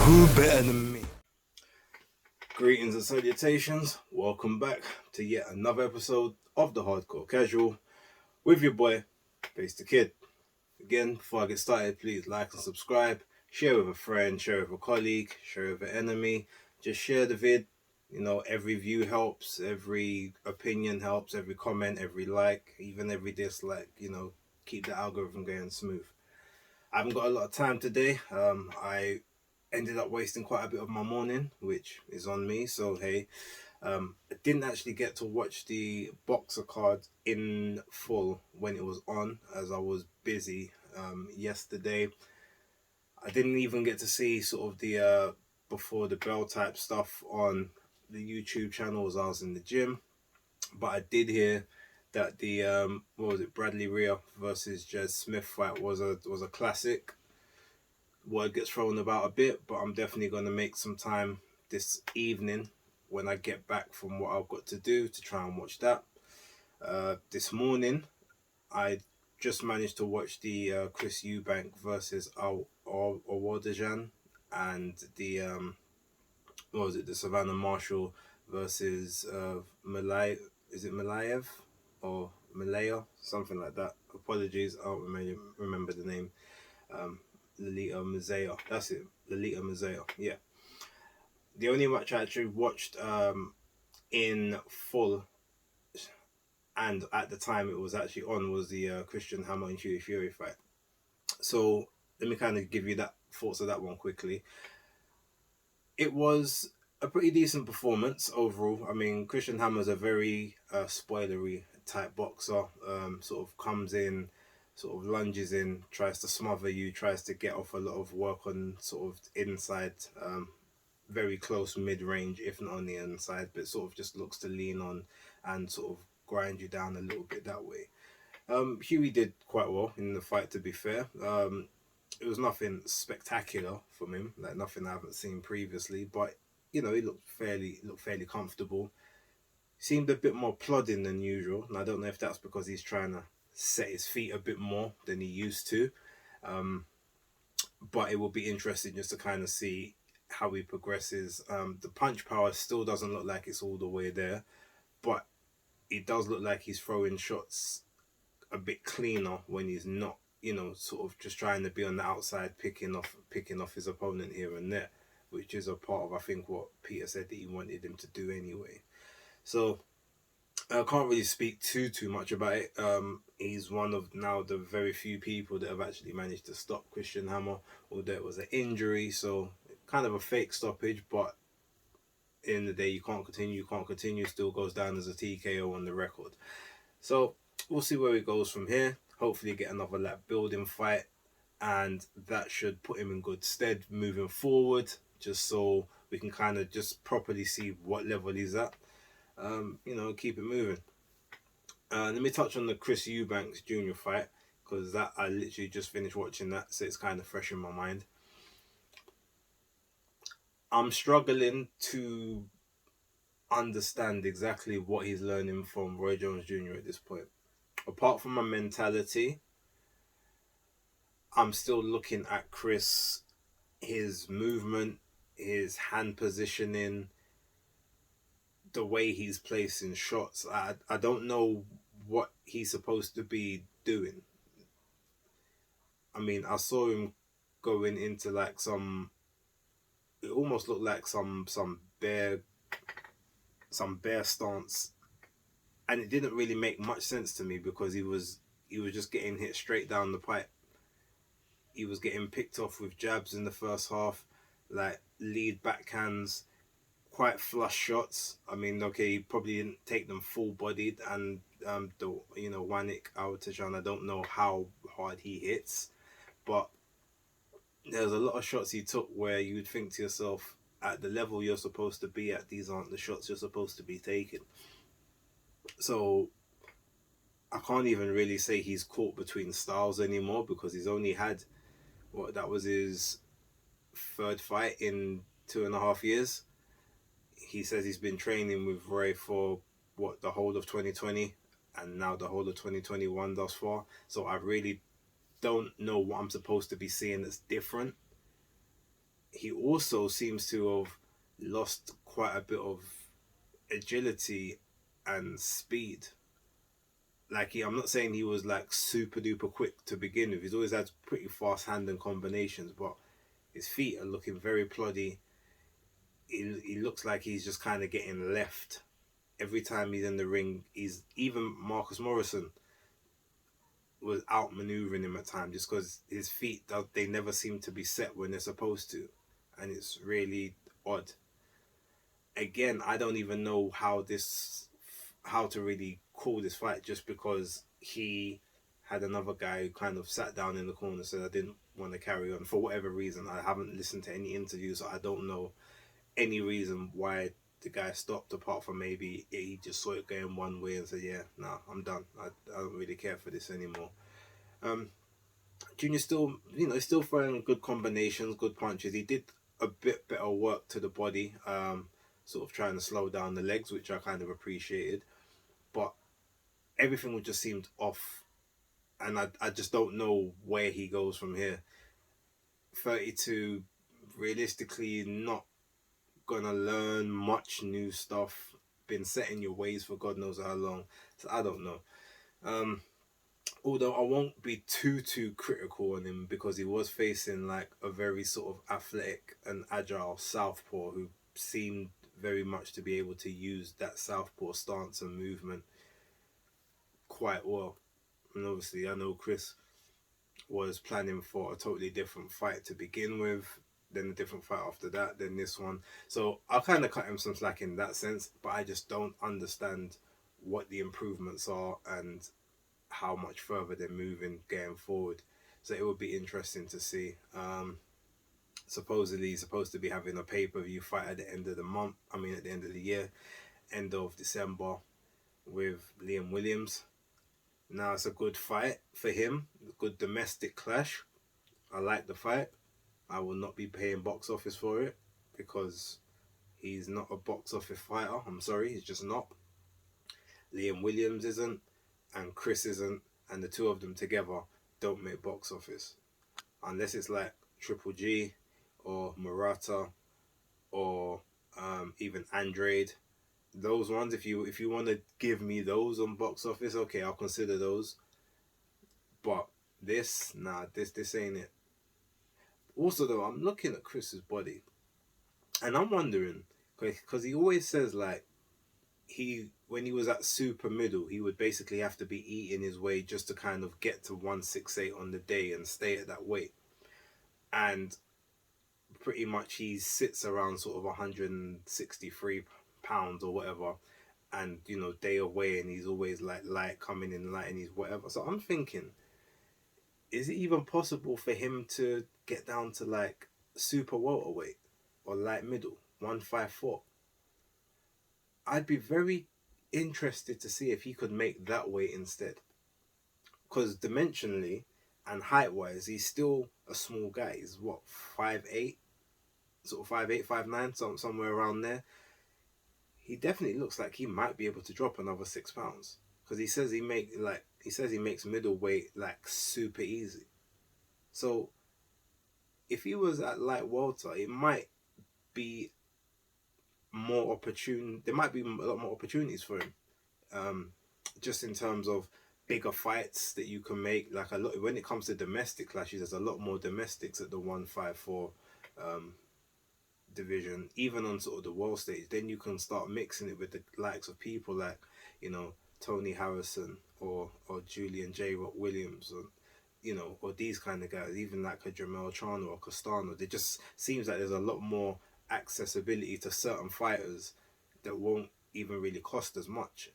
Who better than me? Greetings and salutations. Welcome back to yet another episode of the Hardcore Casual with your boy, Face the Kid. Again, before I get started, please like and subscribe, share with a friend, share with a colleague, share with an enemy. Just share the vid. You know, every view helps, every opinion helps, every comment, every like, even every dislike. You know, keep the algorithm going smooth. I haven't got a lot of time today. I ended up wasting quite a bit of my morning, which is on me. So hey, I didn't actually get to watch the boxer card in full when it was on, as I was busy yesterday. I didn't even get to see sort of the before the bell type stuff on the YouTube channel as I was in the gym, but I did hear that the what was it, Bradley Rhea versus Jez Smith fight was a classic. Word gets thrown about a bit, but I'm definitely going to make some time this evening when I get back from what I've got to do to try and watch that. This morning, I just managed to watch the Chris Eubank versus Awadajan and the what was it, the Savannah Marshall versus Malay. Is it Malayev or Malaya? Something like that. Apologies, I don't remember the name. Lolita Mazea. That's it. Lolita Mazea. Yeah. The only match I actually watched in full, and at the time it was actually on, was the Christian Hammer and Hughie Fury fight. So let me kind of give you that thoughts of that one quickly. It was a pretty decent performance overall. I mean, Christian Hammer's a very spoilery type boxer. Sort of comes in, sort of lunges in, tries to smother you, tries to get off a lot of work on sort of inside, very close mid-range, if not on the inside, but sort of just looks to lean on and sort of grind you down a little bit that way. Hughie did quite well in the fight, to be fair. It was nothing spectacular from him, like nothing I haven't seen previously, but you know, he looked fairly comfortable. Seemed a bit more plodding than usual, and I don't know if that's because he's trying to set his feet a bit more than he used to. But it will be interesting just to kind of see how he progresses. The punch power still doesn't look like it's all the way there, but it does look like he's throwing shots a bit cleaner when he's not, you know, sort of just trying to be on the outside, picking off his opponent here and there, which is a part of, I think, what Peter said that he wanted him to do anyway. So I can't really speak too much about it. He's one of now the very few people that have actually managed to stop Christian Hammer, although it was an injury, so kind of a fake stoppage, but in the day you can't continue, still goes down as a TKO on the record. So we'll see where he goes from here. Hopefully get another lap building fight, and that should put him in good stead moving forward, just so we can kind of just properly see what level he's at. You know, keep it moving. Let me touch on the Chris Eubanks Jr. fight, because that I literally just finished watching that, so it's kind of fresh in my mind. I'm struggling to understand exactly what he's learning from Roy Jones Jr. at this point. Apart from my mentality, I'm still looking at Chris, his movement, his hand positioning, the way he's placing shots. I don't know what he's supposed to be doing. I mean, I saw him going into like some, it almost looked like some bear stance, and it didn't really make much sense to me because he was just getting hit straight down the pipe. He was getting picked off with jabs in the first half, like lead backhands, quite flush shots. I mean, okay, he probably didn't take them full bodied, and the Wanik Awatajan, I don't know how hard he hits, but there's a lot of shots he took where you would think to yourself, at the level you're supposed to be at, these aren't the shots you're supposed to be taking. So I can't even really say he's caught between styles anymore, because he's only had, that was his third fight in 2.5 years. He says he's been training with Roy for the whole of 2020 and now the whole of 2021 thus far. So I really don't know what I'm supposed to be seeing that's different he also seems to have lost quite a bit of agility and speed. Like I'm not saying he was like super duper quick to begin with. He's always had pretty fast hand and combinations, but his feet are looking very ploddy. He looks like he's just kind of getting left every time he's in the ring. He's even Marcus Morrison was outmaneuvering him at times just because his feet they never seem to be set when they're supposed to, and it's really odd. Again, I don't even know how to really call this fight just because he had another guy who kind of sat down in the corner said I didn't want to carry on for whatever reason. I haven't listened to any interviews, so I don't know any reason why the guy stopped apart from maybe he just saw it going one way and said, yeah, nah, I'm done. I don't really care for this anymore. Um, Junior still, still throwing good combinations, good punches. He did a bit better work to the body, sort of trying to slow down the legs, which I kind of appreciated. But everything would just seemed off, and I just don't know where he goes from here. 32, realistically, not gonna learn much new stuff. Been set in your ways for God knows how long, so I don't know. Um, Although I won't be too critical on him because he was facing like a very sort of athletic and agile southpaw who seemed very much to be able to use that southpaw stance and movement quite well. And obviously, I know Chris was planning for a totally different fight to begin with, then a different fight after that, then this one. So I'll kind of cut him some slack in that sense, but I just don't understand what the improvements are and how much further they're moving going forward. So it would be interesting to see. Supposedly, he's supposed to be having a pay per view fight at the end of the month. I mean, at the end of the year, end of December, with Liam Williams. Now it's a good fight for him, a good domestic clash. I like the fight. I will not be paying box office for it because he's not a box office fighter. I'm sorry, he's just not. Liam Williams isn't, and Chris isn't, and the two of them together don't make box office unless it's like Triple G or Murata or even Andrade. Those ones, if you want to give me those on box office, okay, I'll consider those. But this ain't it. Also, though, I'm looking at Chris's body, and I'm wondering because he always says like when he was at super middle, he would basically have to be eating his way just to kind of get to 168 on the day and stay at that weight. And pretty much he sits around sort of 163 pounds or whatever. And, day of weighing, he's always like light coming in light and he's whatever. So I'm thinking, is it even possible for him to get down to like super welterweight or light middle, 154? I'd be very interested to see if he could make that weight instead. Because dimensionally and height wise, he's still a small guy. He's what, 5'8", sort of 5'8", 5'9", somewhere around there. He definitely looks like he might be able to drop another 6 pounds. Because he says he makes middleweight like super easy. So if he was at light welter, it might be more opportune. There might be a lot more opportunities for him. Just in terms of bigger fights that you can make, like a lot when it comes to domestic clashes, there's a lot more domestics at the 154 division, even on sort of the world stage. Then you can start mixing it with the likes of people like Tony Harrison or Julian J. Rock Williams, or or these kind of guys, even like a Jamel Chano or Castano. It just seems like there's a lot more accessibility to certain fighters that won't even really cost as much.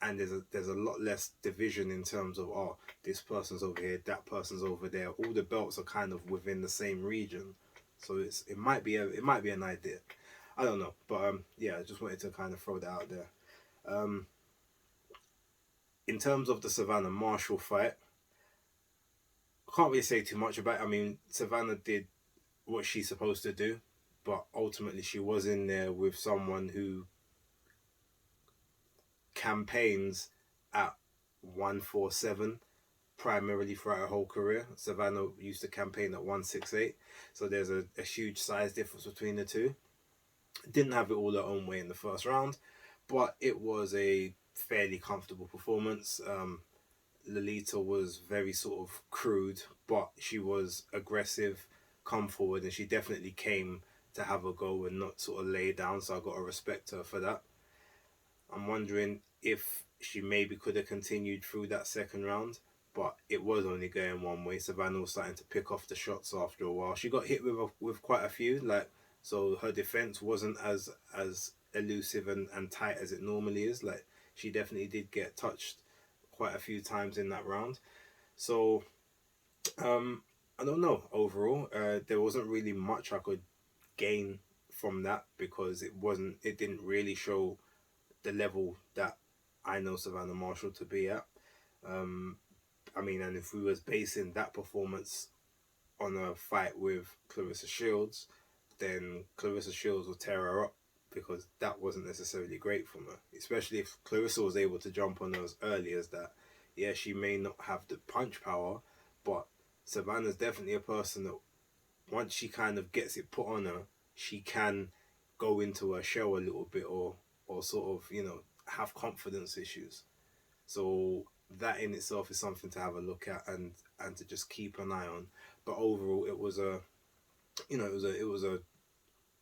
And there's a lot less division in terms of this person's over here, that person's over there. All the belts are kind of within the same region, so it might be an idea. I don't know, but yeah, I just wanted to kind of throw that out there. In terms of the Savannah Marshall fight, I can't really say too much about it. I mean, Savannah did what she's supposed to do, but ultimately she was in there with someone who campaigns at 147 primarily throughout her whole career. Savannah used to campaign at 168, so there's a huge size difference between the two. Didn't have it all her own way in the first round, but it was a fairly comfortable performance. Lolita was very sort of crude, but she was aggressive, come forward, and she definitely came to have a go and not sort of lay down. So I got to respect her for that. I'm wondering if she maybe could have continued through that second round, but it was only going one way. Savannah was starting to pick off the shots after a while. She got hit with quite a few, like, so her defense wasn't as elusive and tight as it normally is. Like, she definitely did get touched quite a few times in that round. So um, I don't know. Overall, there wasn't really much I could gain from that because it didn't really show the level that I know Savannah Marshall to be at. Um, I mean, and if we was basing that performance on a fight with Clarissa Shields, then Clarissa Shields will tear her up because that wasn't necessarily great from her. Especially if Clarissa was able to jump on her as early as that. Yeah, she may not have the punch power, but Savannah's definitely a person that once she kind of gets it put on her, she can go into her shell a little bit or sort of, have confidence issues. So that in itself is something to have a look at and to just keep an eye on. But overall, it was a it was a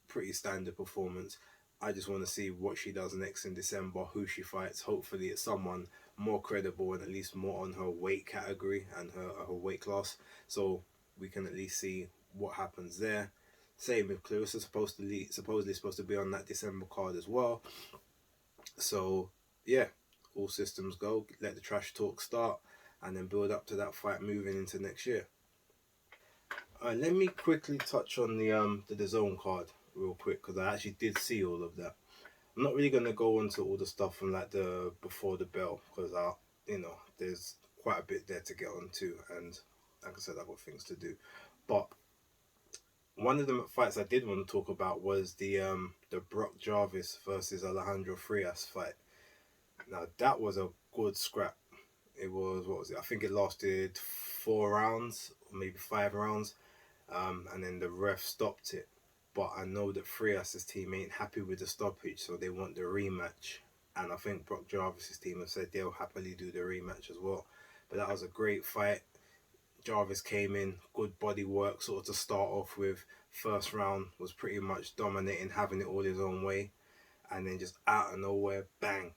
pretty standard performance. I just want to see what she does next in December, who she fights. Hopefully, it's someone more credible and at least more on her weight category and her weight class, so we can at least see what happens there. Same with Clarissa, supposedly supposed to be on that December card as well. So yeah, all systems go. Let the trash talk start, and then build up to that fight moving into next year. Let me quickly touch on the zone card real quick because I actually did see all of that. I'm not really gonna go into all the stuff from like the before the bell because there's quite a bit there to get onto, and like I said, I've got things to do. But one of the fights I did want to talk about was the Brock Jarvis versus Alejandro Frias fight. Now that was a good scrap. It was, what was it? I think it lasted 4 rounds or maybe 5 rounds, and then the ref stopped it. But I know that Frias's team ain't happy with the stoppage, so they want the rematch. And I think Brock Jarvis's team have said they'll happily do the rematch as well. But that was a great fight. Jarvis came in, good body work, sort of to start off with. First round was pretty much dominating, having it all his own way, and then just out of nowhere, bang,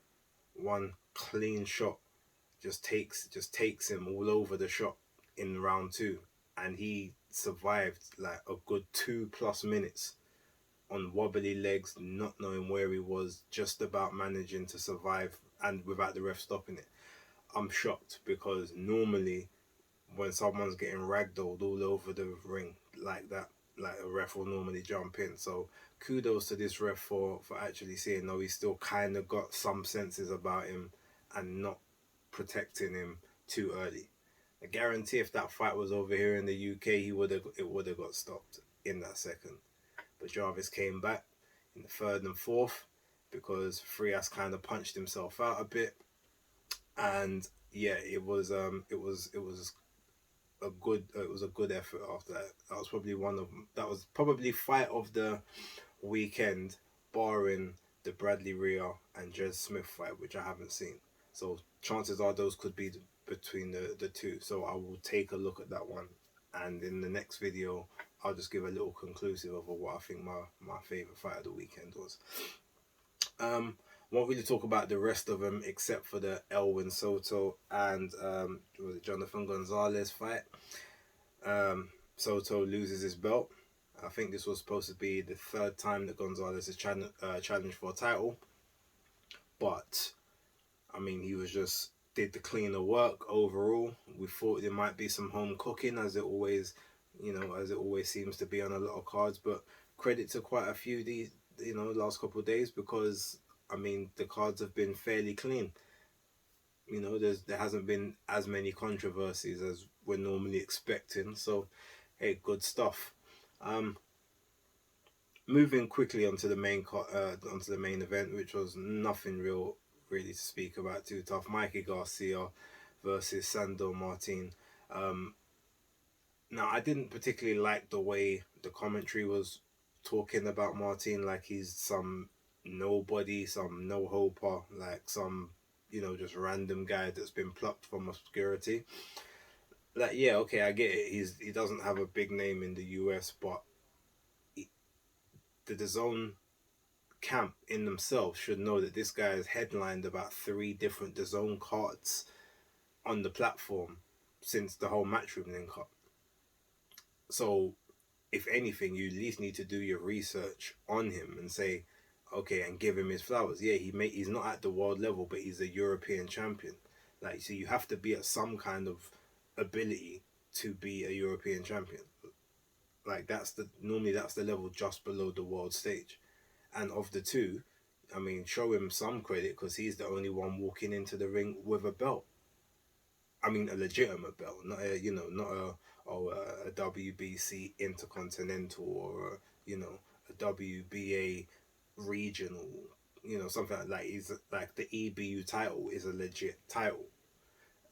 one clean shot just takes him all over the shop in round two, and he survived like a good 2+ minutes on wobbly legs, not knowing where he was, just about managing to survive, and without the ref stopping it. I'm shocked because normally when someone's getting ragdolled all over the ring like that, like a ref will normally jump in. So kudos to this ref for actually seeing, no, he's still kind of got some senses about him and not protecting him too early. I guarantee if that fight was over here in the UK, it would have got stopped in that second. But Jarvis came back in the third and fourth because Frias kind of punched himself out a bit, and yeah, it was a good effort after that. That was probably fight of the weekend, barring the Bradley Rhea and Jez Smith fight, which I haven't seen. So chances are those could be between the two. So I will take a look at that one, and in the next video, I'll just give a little conclusive of what I think my favorite fight of the weekend was. Won't really talk about the rest of them except for the Elwin Soto and was it Jonathan Gonzalez fight. Soto loses his belt. I think this was supposed to be the third time that Gonzalez has challenged for a title, but I mean, he was just did the cleaner work overall. We thought there might be some home cooking, as it always seems to be on a lot of cards. But credit to quite a few these, last couple of days, because I mean the cards have been fairly clean. There hasn't been as many controversies as we're normally expecting. So, hey, good stuff. Moving quickly onto onto the main event, which was nothing really to speak about too tough. Mikey Garcia versus Sandor Martin. Um, Now, I didn't particularly like the way the commentary was talking about Martin, like he's some nobody, some no hoper, like some, just random guy that's been plucked from obscurity. Like, yeah, okay, I get it. He doesn't have a big name in the US, but he, the zone camp in themselves should know that this guy has headlined about three different DAZN cards on the platform since the whole Matchroom link up. So if anything, you at least need to do your research on him and say, okay, and give him his flowers. Yeah, he's not at the world level, but he's a European champion. Like, so you have to be at some kind of ability to be a European champion. Like that's the level just below the world stage. And of the two, I mean, show him some credit because he's the only one walking into the ring with a belt. I mean, a legitimate belt, not a WBC Intercontinental or a WBA regional, something like he's like the EBU title is a legit title,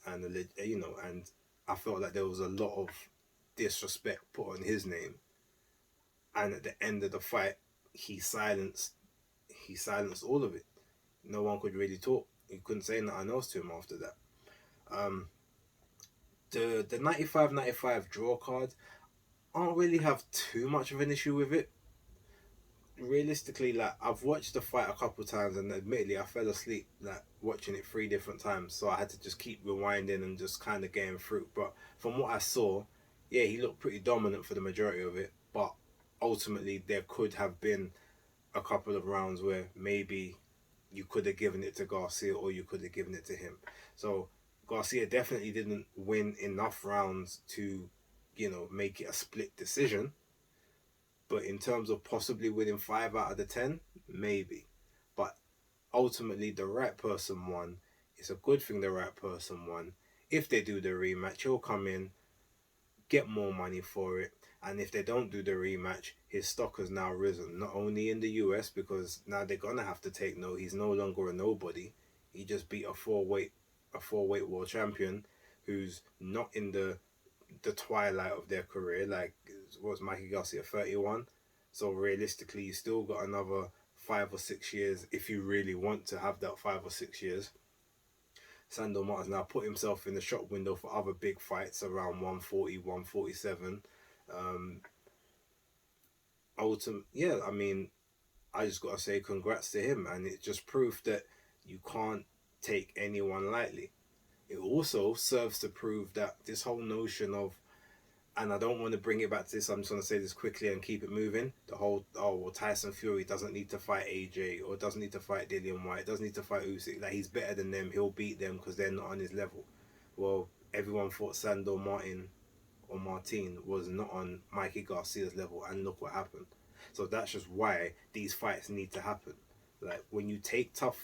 and and I felt like there was a lot of disrespect put on his name, and at the end of the fight, he silenced he silenced all of it. No one could really talk. You couldn't say nothing else to him after that. Um, the 95-95 draw card, I don't really have too much of an issue with it. Realistically, like I've watched the fight a couple of times, and admittedly, I fell asleep like watching it three different times, so I had to just keep rewinding and just kind of getting through. But from what I saw, yeah, he looked pretty dominant for the majority of it. But ultimately, there could have been a couple of rounds where maybe you could have given it to Garcia or you could have given it to him. So Garcia definitely didn't win enough rounds to, make it a split decision. But in terms of possibly winning 5 out of the 10, maybe. But ultimately, the right person won. It's a good thing the right person won. If they do the rematch, he'll come in, get more money for it. And if they don't do the rematch, his stock has now risen. Not only in the US, because now they're gonna have to take note. He's no longer a nobody. He just beat a four weight world champion, who's not in the twilight of their career. Like, was Mikey Garcia 31? So realistically, you still got another 5 or 6 years if you really want to have that 5 or 6 years. Sandor Martin's now put himself in the shop window for other big fights around 140, 147. Um, yeah, I mean, I just gotta say congrats to him, and it just proved that you can't take anyone lightly. It also serves to prove that this whole notion of, and I don't want to bring it back to this, I'm just going to say this quickly and keep it moving. The whole, oh, well, Tyson Fury doesn't need to fight AJ or doesn't need to fight Dillian White, doesn't need to fight Usyk. Like, he's better than them, he'll beat them because they're not on his level. Well, everyone thought Sandor Martin was not on Mikey Garcia's level, and look what happened. So that's just why these fights need to happen. Like, when you take tough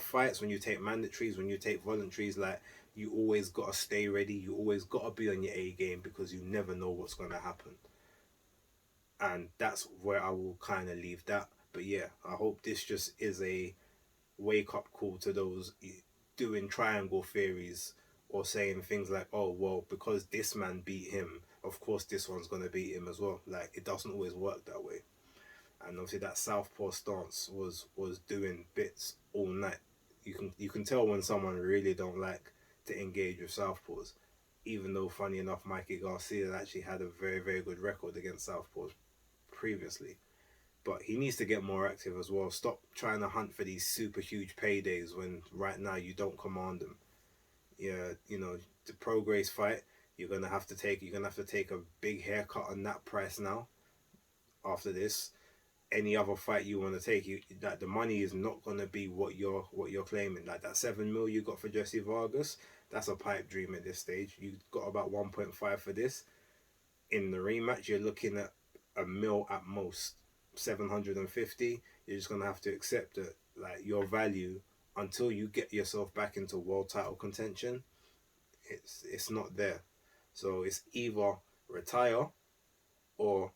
fights, when you take mandatories, when you take voluntaries, like, you always gotta stay ready. You always gotta be on your A game because you never know what's gonna happen. And that's where I will kind of leave that. But yeah, I hope this just is a wake up call to those doing triangle theories or saying things like, oh, well, because this man beat him, of course this one's gonna beat him as well. Like, it doesn't always work that way. And obviously that southpaw stance was doing bits all night. You can tell when someone really don't like to engage with southpaws, even though funny enough, Mikey Garcia actually had a very very good record against southpaws previously. But he needs to get more active as well. Stop trying to hunt for these super huge paydays when right now you don't command them. Yeah, the Pro Grace fight, you're gonna have to take a big haircut on that price now. After this, any other fight you want to take, that the money is not gonna be what you're claiming. Like that 7 mil you got for Jesse Vargas, that's a pipe dream at this stage. You got about 1.5 for this. In the rematch, you're looking at a mil at most, 750. You're just gonna have to accept that, like, your value until you get yourself back into world title contention, it's not there. So it's either retire or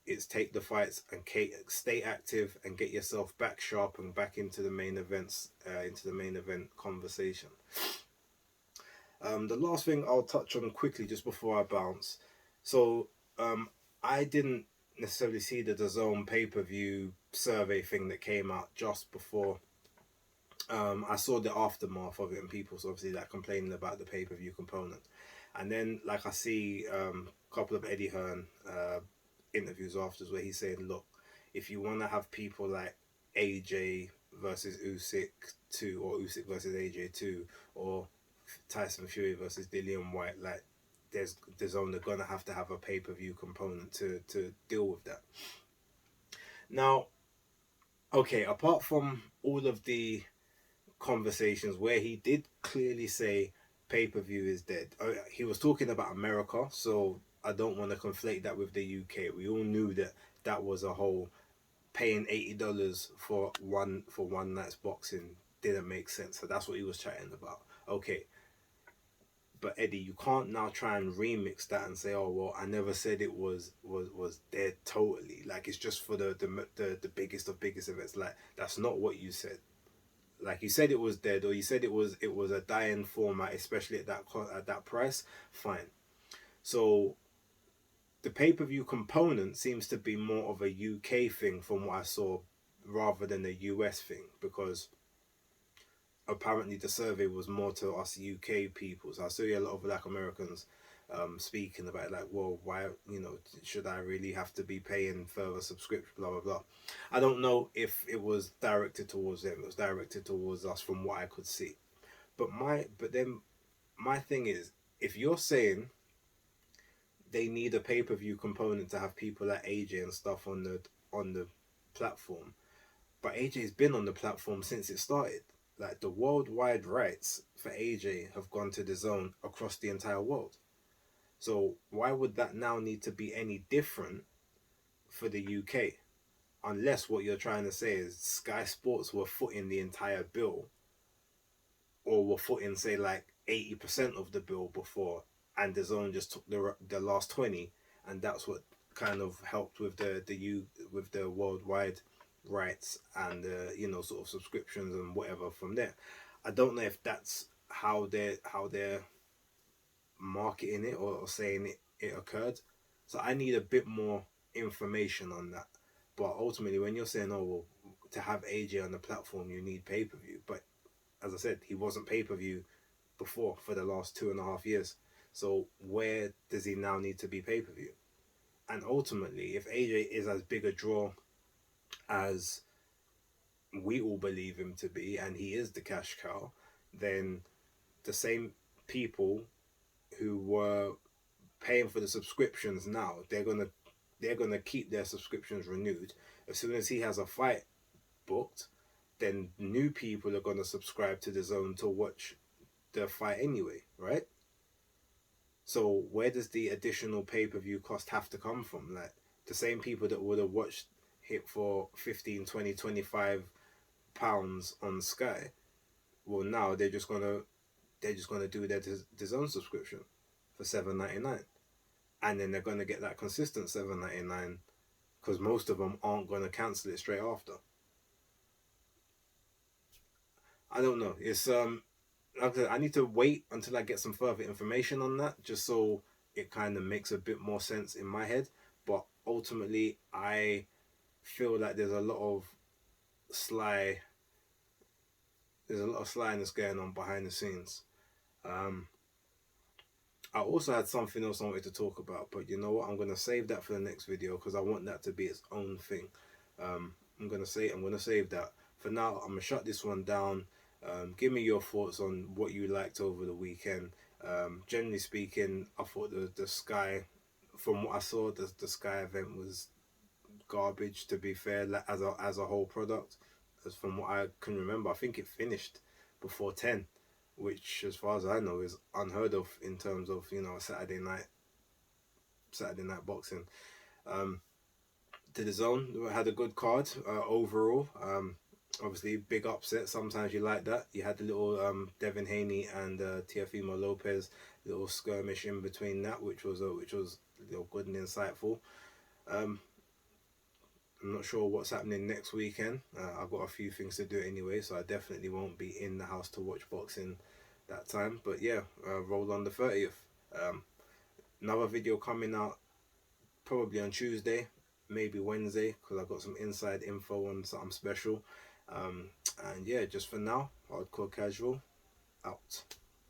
it's take the fights and stay active and get yourself back sharp and back into the main event conversation. The last thing I'll touch on quickly just before I bounce. So um, I didn't necessarily see the DAZN pay per view survey thing that came out just before. I saw the aftermath of it and people's obviously like complaining about the pay per view component, and then like I see a couple of Eddie Hearn interviews afterwards where he's saying, look, if you want to have people like AJ versus Usyk two, or Usyk versus AJ two, or Tyson Fury versus Dillian White, like there's only gonna have to have a pay per view component to deal with that. Now, okay, apart from all of the conversations where he did clearly say pay per view is dead. He was talking about America, so I don't want to conflate that with the UK. We all knew that that was a whole paying $80 for one night's boxing didn't make sense. So that's what he was chatting about. Okay, but Eddie, you can't now try and remix that and say, "Oh well, I never said it was dead totally." Like it's just for the biggest of biggest events. Like that's not what you said. Like you said it was dead, or you said it was a dying format, especially at that price. Fine. So the pay per view component seems to be more of a UK thing from what I saw, rather than a US thing, because apparently the survey was more to us UK people. So I saw a lot of Black Americans speaking about like, well, why, should I really have to be paying further subscription, blah blah blah. I don't know if it was directed towards them. It was directed towards us from what I could see. But then my thing is, if you're saying they need a pay per view component to have people like AJ and stuff on the platform, but AJ's been on the platform since it started. Like the worldwide rights for AJ have gone to the zone across the entire world. So why would that now need to be any different for the UK? Unless what you're trying to say is Sky Sports were footing the entire bill, or were footing say like 80% of the bill before, and the zone just took the last 20, and that's what kind of helped with the worldwide rights and sort of subscriptions and whatever from there. I don't know if that's how they're marketing it, or saying it occurred. So I need a bit more information on that. But ultimately, when you're saying, oh well, to have AJ on the platform, you need pay per view. But as I said, he wasn't pay per view before for the last 2.5 years. So where does he now need to be pay per view? And ultimately, if AJ is as big a draw as we all believe him to be, and he is the cash cow, then the same people who were paying for the subscriptions now, they're gonna keep their subscriptions renewed. As soon as he has a fight booked, then new people are gonna subscribe to the zone to watch the fight anyway, right? So where does the additional pay per view cost have to come from? Like the same people that would have watched it for 15, 20, 25 pounds on Sky, well now they're just gonna do their zone subscription for $7.99, and then they're gonna get that consistent $7.99 because most of them aren't gonna cancel it straight after. I don't know. It's like I said, I need to wait until I get some further information on that, just so it kind of makes a bit more sense in my head. But ultimately, I feel like sly, there's a lot of slyness going on behind the scenes. Um, I also had something else I wanted to talk about, but you know what? I'm gonna save that for the next video because I want that to be its own thing. I'm gonna save that for now. I'm gonna shut this one down. Give me your thoughts on what you liked over the weekend. Generally speaking, I thought the Sky, from what I saw, the Sky event was garbage. To be fair, like, as a whole product, as from what I can remember, I think it finished before 10, which, as far as I know, is unheard of in terms of Saturday night boxing. Um, to the zone, we had a good card overall. Obviously, big upset. Sometimes you like that. You had the little Devin Haney and Teofimo Lopez little skirmish in between that, which was good and insightful. Um, I'm not sure what's happening next weekend. I've got a few things to do anyway, so I definitely won't be in the house to watch boxing that time. But yeah, roll on the 30th. Um, Another video coming out probably on Tuesday, maybe Wednesday, because I got some inside info on something special. And yeah, just for now, hardcore casual out.